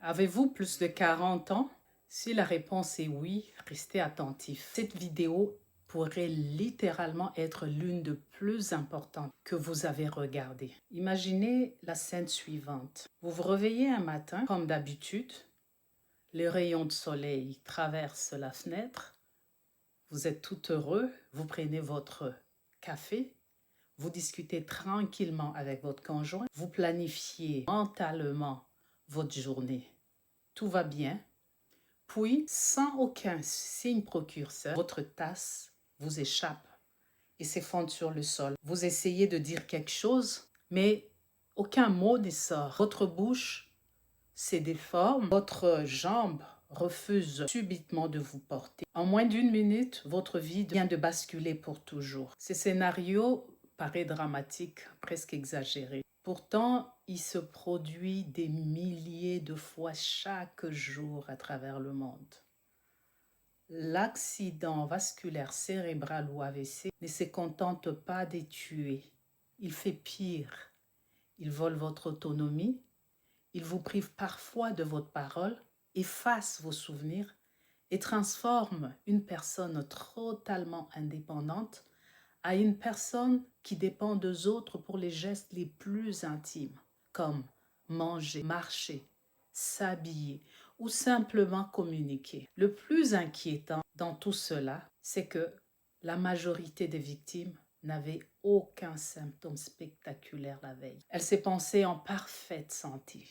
Avez-vous plus de 40 ans? Si la réponse est oui, restez attentif. Cette vidéo pourrait littéralement être l'une des plus importantes que vous avez regardées. Imaginez la scène suivante. Vous vous réveillez un matin, comme d'habitude, les rayons de soleil traversent la fenêtre, vous êtes tout heureux, vous prenez votre café, vous discutez tranquillement avec votre conjoint, vous planifiez mentalement votre journée. Tout va bien. Puis, sans aucun signe précurseur, votre tasse vous échappe et s'effondre sur le sol. Vous essayez de dire quelque chose, mais aucun mot ne sort. Votre bouche se déforme, votre jambe refuse subitement de vous porter. En moins d'une minute, votre vie vient de basculer pour toujours. Ce scénario paraît dramatique, presque exagéré. Pourtant, il se produit des milliers de fois chaque jour à travers le monde. L'accident vasculaire cérébral ou AVC ne se contente pas de tuer. Il fait pire. Il vole votre autonomie, il vous prive parfois de votre parole, efface vos souvenirs et transforme une personne totalement indépendante à une personne qui dépend des autres pour les gestes les plus intimes, comme manger, marcher, s'habiller ou simplement communiquer. Le plus inquiétant dans tout cela, c'est que la majorité des victimes n'avaient aucun symptôme spectaculaire la veille. Elles se pensaient en parfaite santé.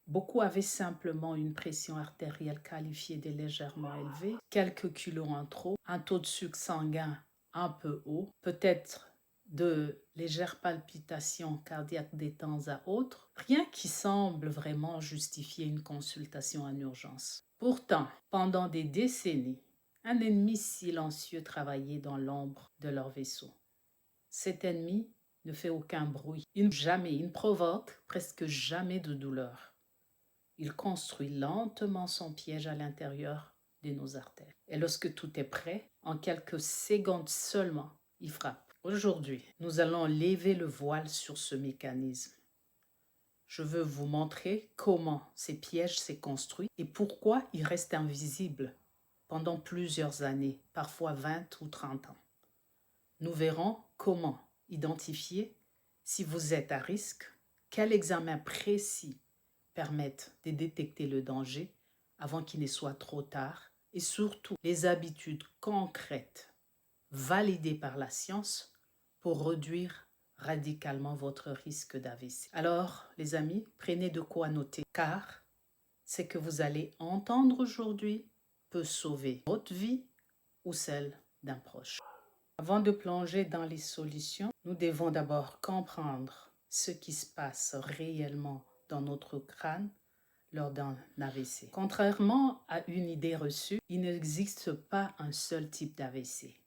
Beaucoup avaient simplement une pression artérielle qualifiée de légèrement élevée, quelques kilos en trop, un taux de sucre sanguin un peu haut, peut-être de légères palpitations cardiaques des temps à autres, rien qui semble vraiment justifier une consultation en urgence. Pourtant, pendant des décennies, un ennemi silencieux travaillait dans l'ombre de leur vaisseau. Cet ennemi ne fait aucun bruit, il ne provoque presque jamais de douleur. Il construit lentement son piège à l'intérieur de nos artères. Et lorsque tout est prêt, en quelques secondes seulement, il frappe. Aujourd'hui, nous allons lever le voile sur ce mécanisme. Je veux vous montrer comment ces pièges s'est construit et pourquoi ils restent invisibles pendant plusieurs années, parfois 20 ou 30 ans. Nous verrons comment identifier si vous êtes à risque, quel examen précis permettent de détecter le danger avant qu'il ne soit trop tard et surtout les habitudes concrètes validées par la science pour réduire radicalement votre risque d'AVC. Alors, les amis, prenez de quoi noter car ce que vous allez entendre aujourd'hui peut sauver votre vie ou celle d'un proche. Avant de plonger dans les solutions, nous devons d'abord comprendre ce qui se passe réellement dans notre crâne lors d'un AVC. Contrairement à une idée reçue, il n'existe pas un seul type d'AVC.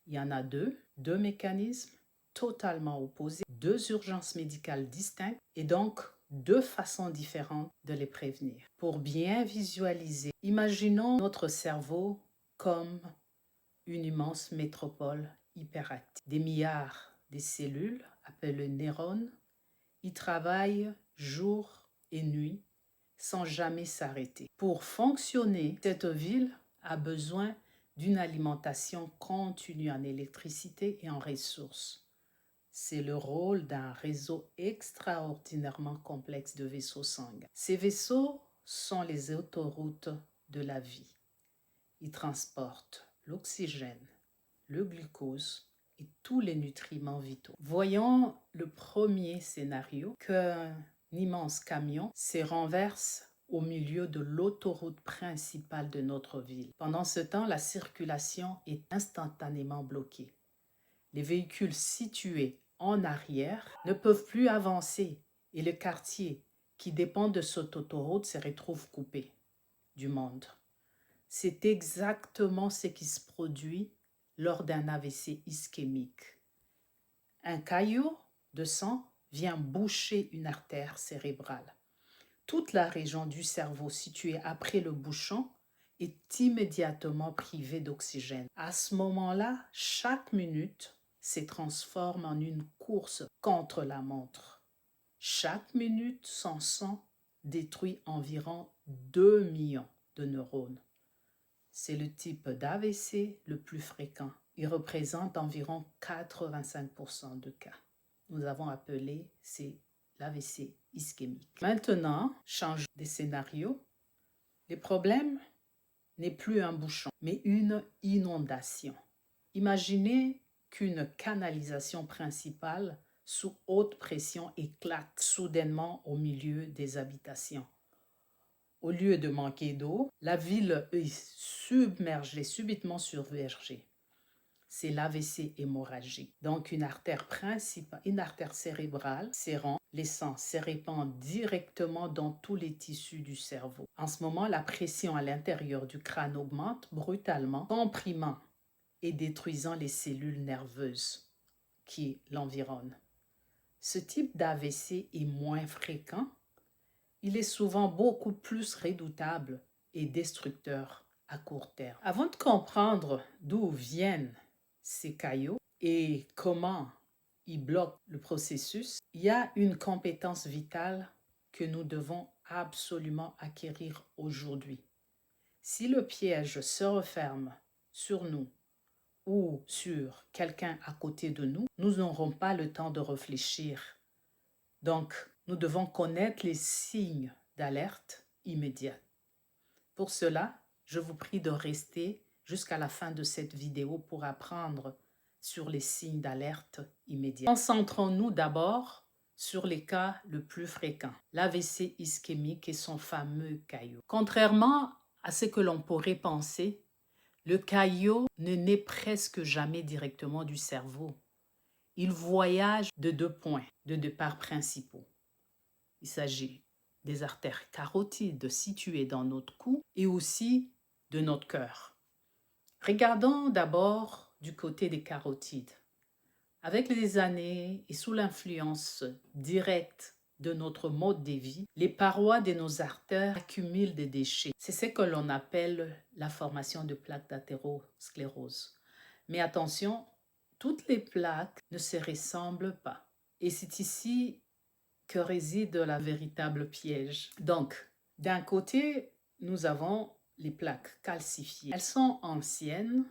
Il y en a deux mécanismes totalement opposés, deux urgences médicales distinctes et donc deux façons différentes de les prévenir. Pour bien visualiser, imaginons notre cerveau comme une immense métropole hyperactive. Des milliards de cellules, appelées neurones, y travaillent jour et nuit sans jamais s'arrêter. Pour fonctionner, cette ville a besoin d'une alimentation continue en électricité et en ressources. C'est le rôle d'un réseau extraordinairement complexe de vaisseaux sanguins. Ces vaisseaux sont les autoroutes de la vie. Ils transportent l'oxygène, le glucose et tous les nutriments vitaux. Voyons le premier scénario qu'un immense camion se renverse au milieu de l'autoroute principale de notre ville. Pendant ce temps, la circulation est instantanément bloquée. Les véhicules situés en arrière ne peuvent plus avancer et le quartier qui dépend de cette autoroute se retrouve coupé du monde. C'est exactement ce qui se produit lors d'un AVC ischémique. Un caillot de sang vient boucher une artère cérébrale. Toute la région du cerveau située après le bouchon est immédiatement privée d'oxygène. À ce moment-là, chaque minute se transforme en une course contre la montre. Chaque minute sans sang détruit environ 2 millions de neurones. C'est le type d'AVC le plus fréquent. Il représente environ 85% de cas. Nous avons appelé c'est l'AVC ischémique. Maintenant, change de scénario. Le problème n'est plus un bouchon, mais une inondation. Imaginez qu'une canalisation principale sous haute pression éclate soudainement au milieu des habitations. Au lieu de manquer d'eau, la ville est submergée, subitement submergée. C'est l'AVC hémorragique. Donc une artère principale, une artère cérébrale s'érompt, le sang se répand directement dans tous les tissus du cerveau. En ce moment, la pression à l'intérieur du crâne augmente brutalement, comprimant et détruisant les cellules nerveuses qui l'environnent. Ce type d'AVC est moins fréquent. Il est souvent beaucoup plus redoutable et destructeur à court terme. Avant de comprendre d'où viennent ces caillots et comment ils bloquent le processus, il y a une compétence vitale que nous devons absolument acquérir aujourd'hui. Si le piège se referme sur nous ou sur quelqu'un à côté de nous, nous n'aurons pas le temps de réfléchir. Donc, nous devons connaître les signes d'alerte immédiate. Pour cela, je vous prie de rester jusqu'à la fin de cette vidéo pour apprendre sur les signes d'alerte immédiate. Concentrons-nous d'abord sur les cas le plus fréquents, l'AVC ischémique et son fameux caillot. Contrairement à ce que l'on pourrait penser, le caillot ne naît presque jamais directement du cerveau. Il voyage de 2 points de départ principaux. Il s'agit des artères carotides situées dans notre cou et aussi de notre cœur. Regardons d'abord du côté des carotides. Avec les années et sous l'influence directe de notre mode de vie, les parois de nos artères accumulent des déchets. C'est ce que l'on appelle la formation de plaques d'athérosclérose. Mais attention, toutes les plaques ne se ressemblent pas. Et c'est ici que réside la véritable piège. Donc, d'un côté, nous avons les plaques calcifiées. Elles sont anciennes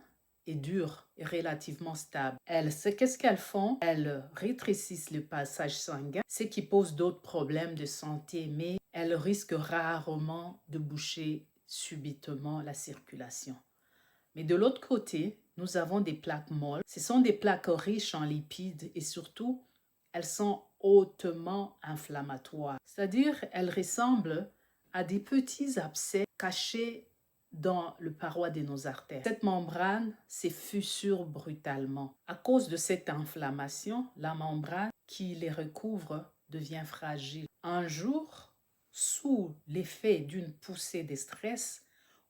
et dures et relativement stables. Qu'est-ce qu'elles font? Elles rétrécissent le passage sanguin, ce qui pose d'autres problèmes de santé, mais elles risquent rarement de boucher subitement la circulation. Mais de l'autre côté, nous avons des plaques molles. Ce sont des plaques riches en lipides et surtout, elles sont hautement inflammatoires. C'est-à-dire, elles ressemblent à des petits abcès cachés dans le paroi de nos artères. Cette membrane se fissure brutalement. À cause de cette inflammation, la membrane qui les recouvre devient fragile. Un jour, sous l'effet d'une poussée de stress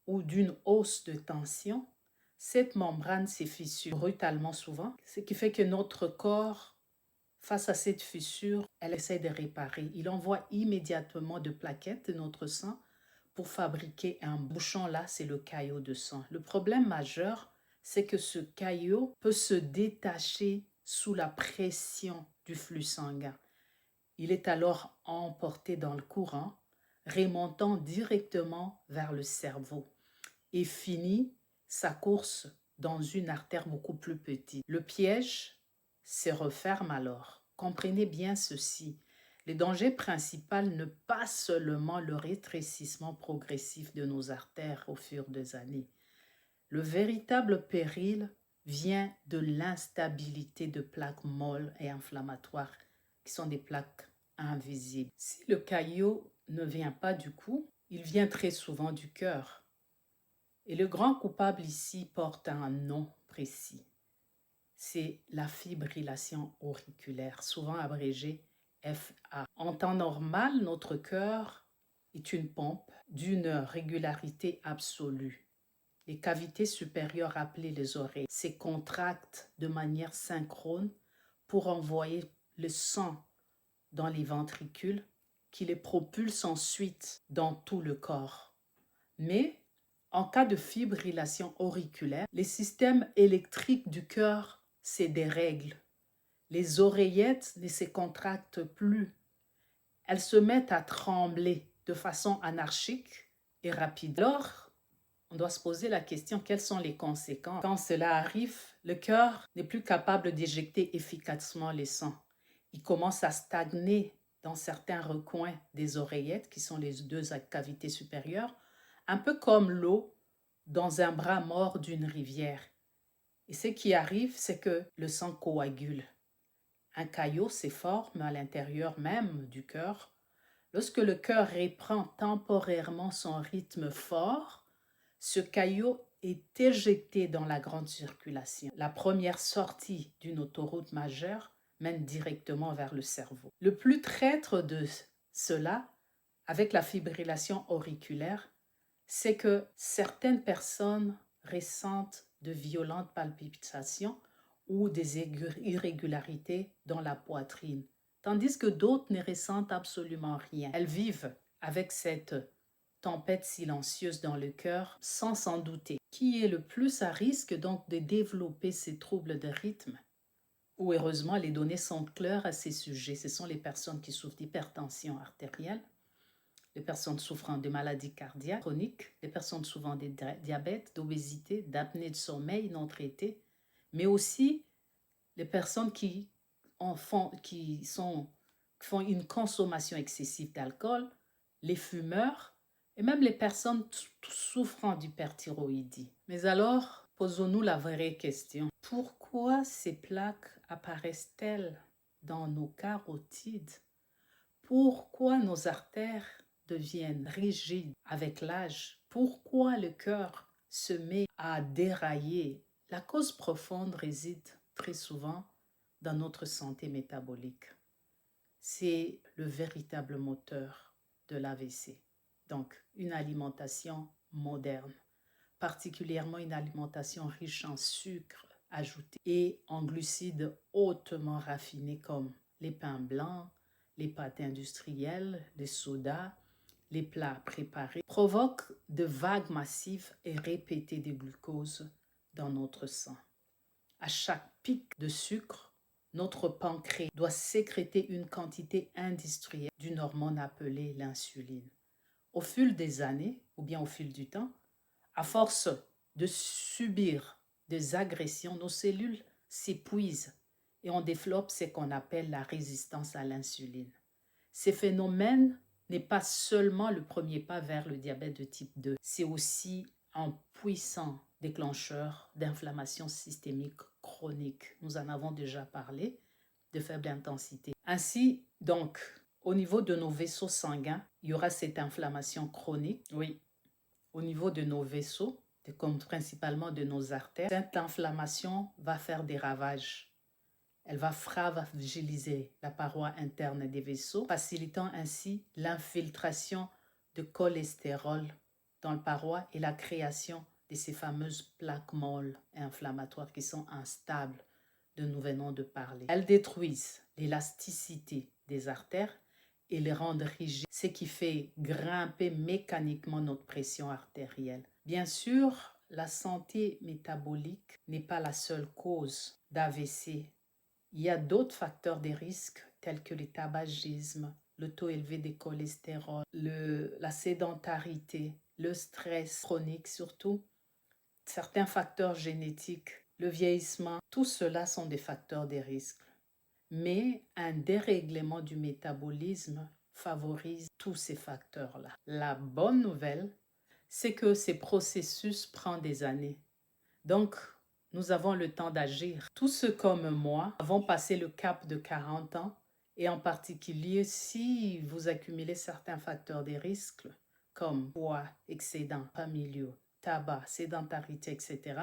ou d'une hausse de tension, cette membrane se fissure brutalement souvent, ce qui fait que notre corps, face à cette fissure, elle essaie de réparer. Il envoie immédiatement de plaquettes de notre sang pour fabriquer un bouchon. Là, c'est le caillot de sang. Le problème majeur, c'est que ce caillot peut se détacher sous la pression du flux sanguin. Il est alors emporté dans le courant, remontant directement vers le cerveau et finit sa course dans une artère beaucoup plus petite. Le piège se referme alors. Comprenez bien ceci. Le danger principal n'est pas seulement le rétrécissement progressif de nos artères au fur des années. Le véritable péril vient de l'instabilité de plaques molles et inflammatoires, qui sont des plaques invisibles. Si le caillot ne vient pas du cou, il vient très souvent du cœur. Et le grand coupable ici porte un nom précis. C'est la fibrillation auriculaire, souvent abrégée FA. En temps normal, notre cœur est une pompe d'une régularité absolue. Les cavités supérieures appelées les oreilles se contractent de manière synchrone pour envoyer le sang dans les ventricules qui les propulsent ensuite dans tout le corps. Mais en cas de fibrillation auriculaire, les systèmes électriques du cœur se dérèglent. Les oreillettes ne se contractent plus. Elles se mettent à trembler de façon anarchique et rapide. Alors, on doit se poser la question, quelles sont les conséquences? Quand cela arrive, le cœur n'est plus capable d'éjecter efficacement les sang. Il commence à stagner dans certains recoins des oreillettes, qui sont les deux cavités supérieures, un peu comme l'eau dans un bras mort d'une rivière. Et ce qui arrive, c'est que le sang coagule. Un caillot se forme à l'intérieur même du cœur. Lorsque le cœur reprend temporairement son rythme fort, ce caillot est éjecté dans la grande circulation. La première sortie d'une autoroute majeure mène directement vers le cerveau. Le plus traître de cela, avec la fibrillation auriculaire, c'est que certaines personnes ressentent de violentes palpitations ou des irrégularités dans la poitrine, tandis que d'autres ne ressentent absolument rien. Elles vivent avec cette tempête silencieuse dans le cœur sans s'en douter. Qui est le plus à risque donc de développer ces troubles de rythme? Où heureusement les données sont claires à ces sujets. Ce sont les personnes qui souffrent d'hypertension artérielle, les personnes souffrant de maladies cardiaques chroniques, les personnes souffrant de diabète, d'obésité, d'apnée de sommeil non traitée, mais aussi les personnes qui font une consommation excessive d'alcool, les fumeurs et même les personnes souffrant d'hyperthyroïdie. Mais alors, posons-nous la vraie question. Pourquoi ces plaques apparaissent-elles dans nos carotides? Pourquoi nos artères deviennent rigides avec l'âge? Pourquoi le cœur se met à dérailler? La cause profonde réside très souvent dans notre santé métabolique. C'est le véritable moteur de l'AVC. Donc, une alimentation moderne, particulièrement une alimentation riche en sucre ajouté et en glucides hautement raffinés comme les pains blancs, les pâtes industrielles, les sodas, les plats préparés, provoquent de vagues massives et répétées de glucose dans notre sang. À chaque pic de sucre, notre pancréas doit sécréter une quantité industrielle d'une hormone appelée l'insuline. Au fil des années, ou bien au fil du temps, à force de subir des agressions, nos cellules s'épuisent et on développe ce qu'on appelle la résistance à l'insuline. Ce phénomène n'est pas seulement le premier pas vers le diabète de type 2, c'est aussi un puissant déclencheur d'inflammation systémique chronique. Nous en avons déjà parlé, de faible intensité. Ainsi, donc, au niveau de nos vaisseaux sanguins, il y aura cette inflammation chronique. Oui, au niveau de nos vaisseaux, comme principalement de nos artères, cette inflammation va faire des ravages. Elle va fragiliser la paroi interne des vaisseaux, facilitant ainsi l'infiltration de cholestérol dans la paroi et la création de ces fameuses plaques molles inflammatoires qui sont instables, dont nous venons de parler. Elles détruisent l'élasticité des artères et les rendent rigides, ce qui fait grimper mécaniquement notre pression artérielle. Bien sûr, la santé métabolique n'est pas la seule cause d'AVC. Il y a d'autres facteurs de risque tels que le tabagisme, le taux élevé de cholestérol, la sédentarité, le stress chronique surtout, certains facteurs génétiques, le vieillissement. Tout cela sont des facteurs de risque. Mais un dérèglement du métabolisme favorise tous ces facteurs-là. La bonne nouvelle, c'est que ces processus prennent des années. Donc, nous avons le temps d'agir. Tous ceux comme moi avons passé le cap de 40 ans et en particulier si vous accumulez certains facteurs de risque comme poids, excédents familiaux, tabac, sédentarité, etc.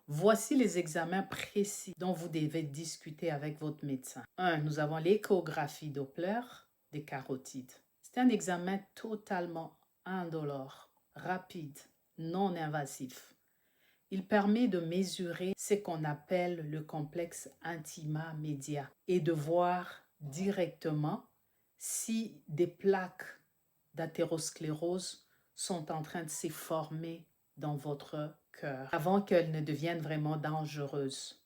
Voici les examens précis dont vous devez discuter avec votre médecin. 1. Nous avons l'échographie Doppler des carotides. C'est un examen totalement indolore, rapide, non invasif. Il permet de mesurer ce qu'on appelle le complexe intima-média et de voir directement si des plaques d'athérosclérose sont en train de se former dans votre cœur avant qu'elles ne deviennent vraiment dangereuses.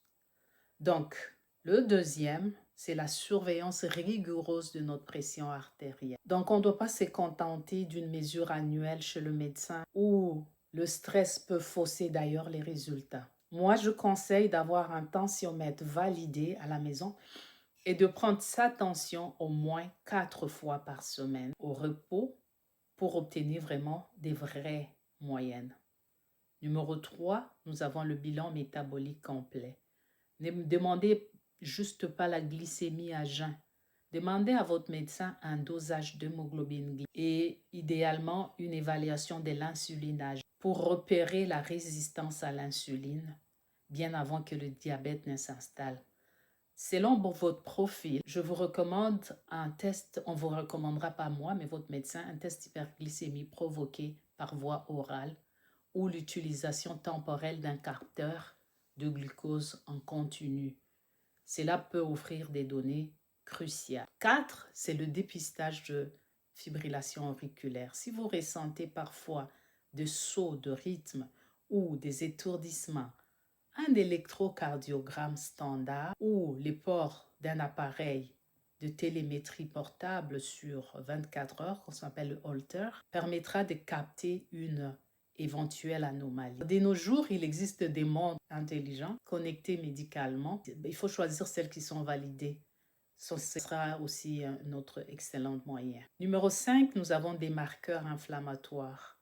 Donc, le deuxième, c'est la surveillance rigoureuse de notre pression artérielle. Donc, on ne doit pas se contenter d'une mesure annuelle chez le médecin où le stress peut fausser d'ailleurs les résultats. Moi, je conseille d'avoir un tensiomètre validé à la maison et de prendre sa tension au moins 4 fois par semaine au repos pour obtenir vraiment des vraies moyennes. Numéro 3, nous avons le bilan métabolique complet. Ne demandez juste pas la glycémie à jeun. Demandez à votre médecin un dosage d'hémoglobine et idéalement une évaluation de l'insuline à jeun pour repérer la résistance à l'insuline bien avant que le diabète ne s'installe. Selon votre profil, je vous recommande un test, on ne vous recommandera pas moi, mais votre médecin, un test d'hyperglycémie provoqué par voie orale ou l'utilisation temporelle d'un capteur de glucose en continu. Cela peut offrir des données cruciales. 4, c'est le dépistage de fibrillation auriculaire. Si vous ressentez parfois des sauts de rythme ou des étourdissements, un électrocardiogramme standard ou les ports d'un appareil de télémétrie portable sur 24 heures, qu'on s'appelle le Holter, permettra de capter une éventuelle anomalie. De nos jours, il existe des montres intelligentes connectées médicalement. Il faut choisir celles qui sont validées. Ce sera aussi notre excellent moyen. Numéro 5, nous avons des marqueurs inflammatoires.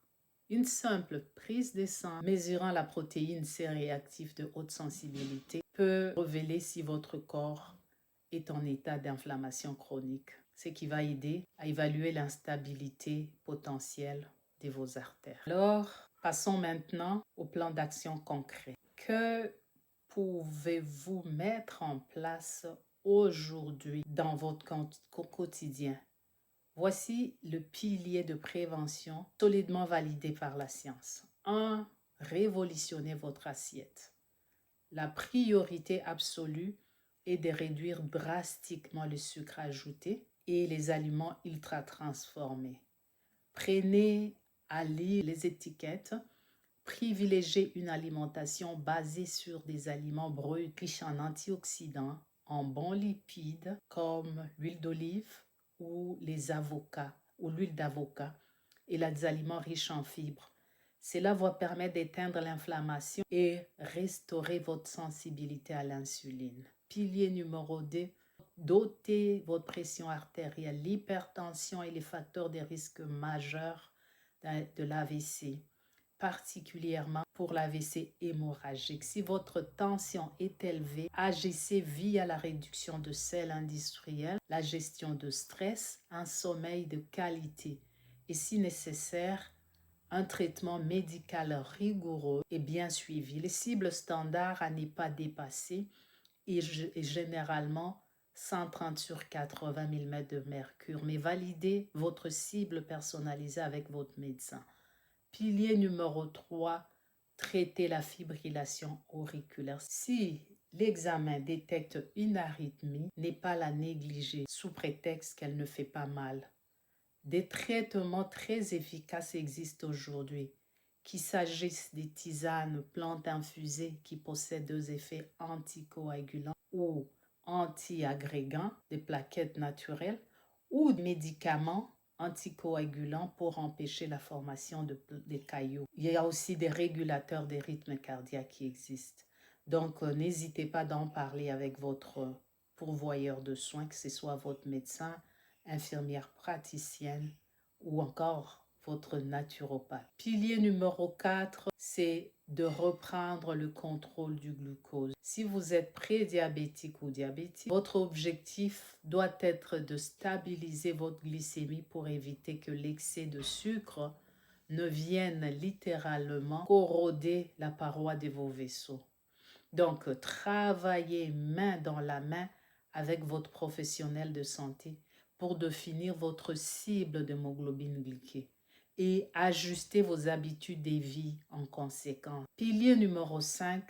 Une simple prise de sang mesurant la protéine C-réactive de haute sensibilité peut révéler si votre corps est en état d'inflammation chronique, ce qui va aider à évaluer l'instabilité potentielle de vos artères. Alors, passons maintenant au plan d'action concret. Que pouvez-vous mettre en place aujourd'hui dans votre quotidien? Voici le pilier de prévention solidement validé par la science. 1. Révolutionnez votre assiette. La priorité absolue est de réduire drastiquement le sucre ajouté et les aliments ultra transformés. Prenez à lire les étiquettes. Privilégiez une alimentation basée sur des aliments bruts riches en antioxydants, en bons lipides comme l'huile d'olive ou les avocats ou l'huile d'avocat et les aliments riches en fibres. Cela va permettre d'éteindre l'inflammation et restaurer votre sensibilité à l'insuline. Pilier numéro 2, dotez votre pression artérielle. L'hypertension est le facteur de risque majeur de l'AVC, particulièrement pour l'AVC hémorragique. Si votre tension est élevée, agissez via la réduction de sel industriel, la gestion de stress, un sommeil de qualité et si nécessaire, un traitement médical rigoureux et bien suivi. Les cibles standards à ne pas dépasser est généralement 130 sur 80 mm de mercure, mais validez votre cible personnalisée avec votre médecin. Pilier numéro 3, traitez la fibrillation auriculaire. Si l'examen détecte une arythmie, n'est pas la négliger sous prétexte qu'elle ne fait pas mal. Des traitements très efficaces existent aujourd'hui, qu'il s'agisse des tisanes, plantes infusées qui possèdent deux effets anticoagulants ou anti-agrégants, des plaquettes naturelles, ou des médicaments anticoagulants pour empêcher la formation des caillots. Il y a aussi des régulateurs des rythmes cardiaques qui existent. Donc, n'hésitez pas d'en parler avec votre pourvoyeur de soins, que ce soit votre médecin, infirmière praticienne ou encore votre naturopathe. Pilier numéro 4, c'est de reprendre le contrôle du glucose. Si vous êtes prédiabétique ou diabétique, votre objectif doit être de stabiliser votre glycémie pour éviter que l'excès de sucre ne vienne littéralement corroder la paroi de vos vaisseaux. Donc, travaillez main dans la main avec votre professionnel de santé pour définir votre cible d'hémoglobine glyquée et ajuster vos habitudes de vie en conséquence. Pilier numéro 5,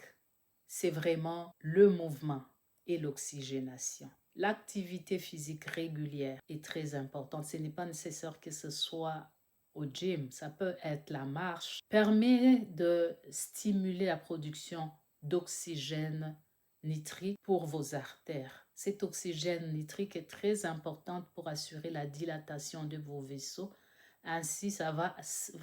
c'est vraiment le mouvement et l'oxygénation. L'activité physique régulière est très importante. Ce n'est pas nécessaire que ce soit au gym, ça peut être la marche. Permet de stimuler la production d'oxygène nitrique pour vos artères. Cet oxygène nitrique est très important pour assurer la dilatation de vos vaisseaux. Ainsi, ça va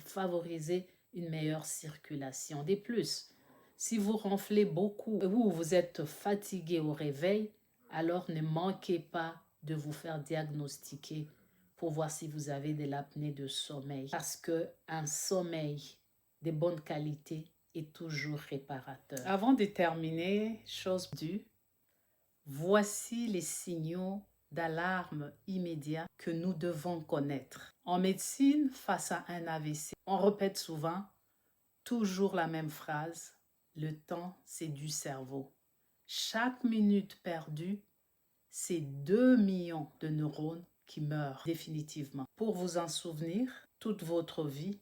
favoriser une meilleure circulation. De plus, si vous ronflez beaucoup ou vous êtes fatigué au réveil, alors ne manquez pas de vous faire diagnostiquer pour voir si vous avez de l'apnée de sommeil. Parce qu'un sommeil de bonne qualité est toujours réparateur. Avant de terminer, chose due, voici les signaux d'alarme immédiat que nous devons connaître. En médecine, face à un AVC, on répète souvent toujours la même phrase, le temps, c'est du cerveau. Chaque minute perdue, c'est 2 millions de neurones qui meurent définitivement. Pour vous en souvenir, toute votre vie,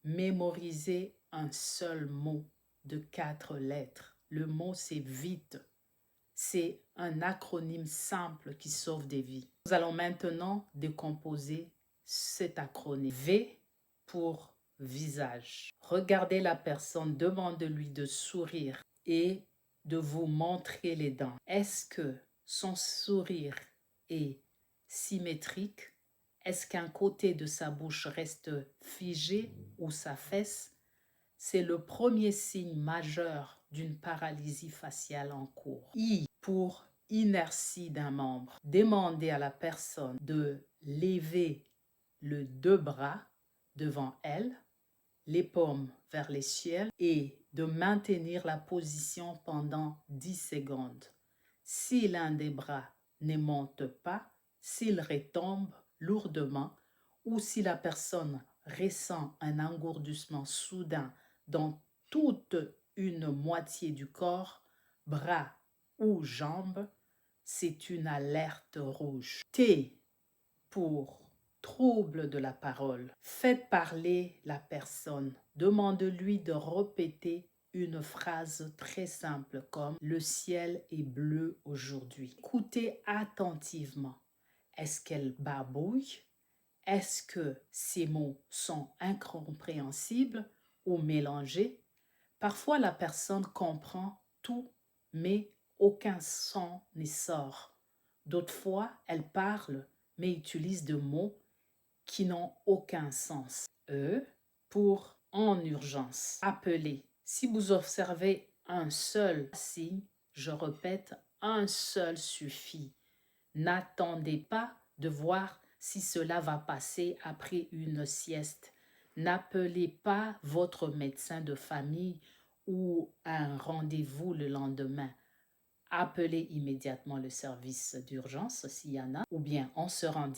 mémorisez un seul mot de 4 lettres. Le mot, c'est vite. C'est un acronyme simple qui sauve des vies. Nous allons maintenant décomposer cet acronyme. V pour visage. Regardez la personne, demandez-lui de sourire et de vous montrer les dents. Est-ce que son sourire est symétrique? Est-ce qu'un côté de sa bouche reste figé ou s'affaisse? C'est le premier signe majeur d'une paralysie faciale en cours. I pour inertie d'un membre. Demandez à la personne de lever les 2 bras devant elle, les paumes vers les ciels et de maintenir la position pendant 10 secondes. Si l'un des bras ne monte pas, s'il retombe lourdement ou si la personne ressent un engourdissement soudain dans toute une moitié du corps, bras ou jambes, c'est une alerte rouge. T pour trouble de la parole. Faites parler la personne. Demande-lui de répéter une phrase très simple comme « Le ciel est bleu aujourd'hui ». Écoutez attentivement. Est-ce qu'elle barbouille? Est-ce que ces mots sont incompréhensibles ou mélangés? Parfois, la personne comprend tout, mais aucun son ne sort. D'autres fois, elle parle, mais utilise des mots qui n'ont aucun sens. E pour en urgence. Appeler. Si vous observez un seul signe, je répète, un seul suffit. N'attendez pas de voir si cela va passer après une sieste. N'appelez pas votre médecin de famille ou un rendez-vous le lendemain. Appelez immédiatement le service d'urgence s'il y en a, ou bien on se rend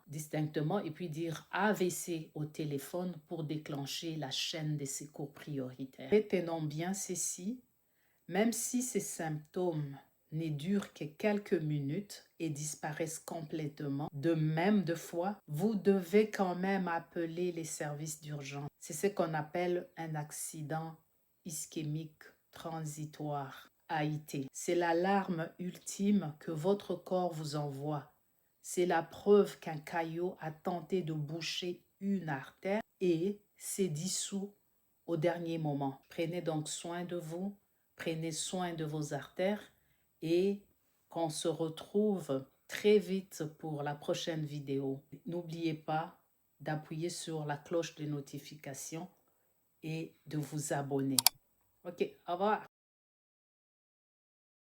distinctement et puis dire AVC au téléphone pour déclencher la chaîne de secours prioritaire. Retenons bien ceci, même si ces symptômes ne durent que quelques minutes et disparaissent complètement, de même de fois, vous devez quand même appeler les services d'urgence. C'est ce qu'on appelle un accident ischémique transitoire. AIT. C'est l'alarme ultime que votre corps vous envoie. C'est la preuve qu'un caillot a tenté de boucher une artère et s'est dissous au dernier moment. Prenez donc soin de vous, prenez soin de vos artères et qu'on se retrouve très vite pour la prochaine vidéo. N'oubliez pas d'appuyer sur la cloche de notification et de vous abonner. Ok, au revoir.